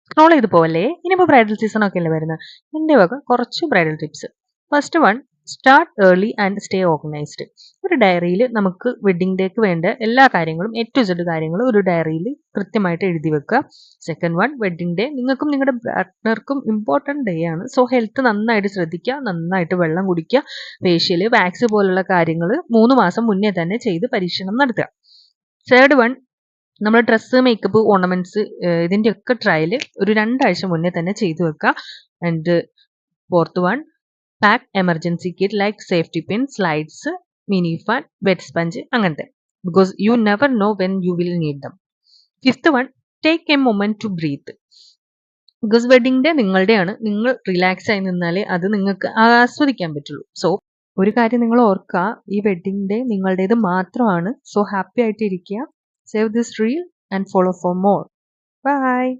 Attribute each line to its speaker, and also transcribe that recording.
Speaker 1: Scroll ചെയ്ത് പോവല്ലേ. ഇനിയിപ്പോൾ ബ്രൈഡൽ സീസൺ ഒക്കെ അല്ലേ വരുന്നത്. എൻ്റെ വക കുറച്ച് bridal tips. First one, start early and stay organised. ഒരു ഡയറിയിൽ നമുക്ക് വെഡ്ഡിംഗ് ഡേക്ക് വേണ്ട എല്ലാ കാര്യങ്ങളും A to Z കാര്യങ്ങളും ഒരു ഡയറിയിൽ കൃത്യമായിട്ട് എഴുതി വെക്കുക. സെക്കൻഡ് വൺ, വെഡ്ഡിംഗ് ഡേ നിങ്ങൾക്കും നിങ്ങളുടെ പാർട്ട്ണർക്കും ഇമ്പോർട്ടൻറ്റ് ഡേ ആണ്. സോ ഹെൽത്ത് നന്നായിട്ട് ശ്രദ്ധിക്കുക, നന്നായിട്ട് വെള്ളം കുടിക്കുക, ഫേഷ്യൽ വാക്സ് പോലുള്ള കാര്യങ്ങൾ 3 മാസം മുന്നേ തന്നെ ചെയ്ത് പരീക്ഷണം നടത്തുക. തേർഡ് വൺ, നമ്മൾ ഡ്രസ്സ്, മേക്കപ്പ്, ഓർണമെന്റ്സ് ഇതിൻ്റെയൊക്കെ ട്രയൽ ഒരു 2 ആഴ്ച മുന്നേ തന്നെ ചെയ്തു വെക്കുക. And fourth one, pack emergency kit like safety pin, slides, mini fan, wet sponge അങ്ങനത്തെ, because you never know when you will need them. Fifth one, take a moment to breathe. Because wedding day നിങ്ങളുടെയാണ്. നിങ്ങൾ relax ആയി നിന്നാലേ അത് നിങ്ങൾക്ക് ആസ്വദിക്കാൻ പറ്റുള്ളൂ. So ഒരു കാര്യം നിങ്ങൾ ഓർക്കുക, ഈ വെഡിങ് ഡേ നിങ്ങളുടേത് മാത്രമാണ്. സോ ഹാപ്പി ആയിട്ട് ഇരിക്കുക. Save this reel and follow for more. Bye.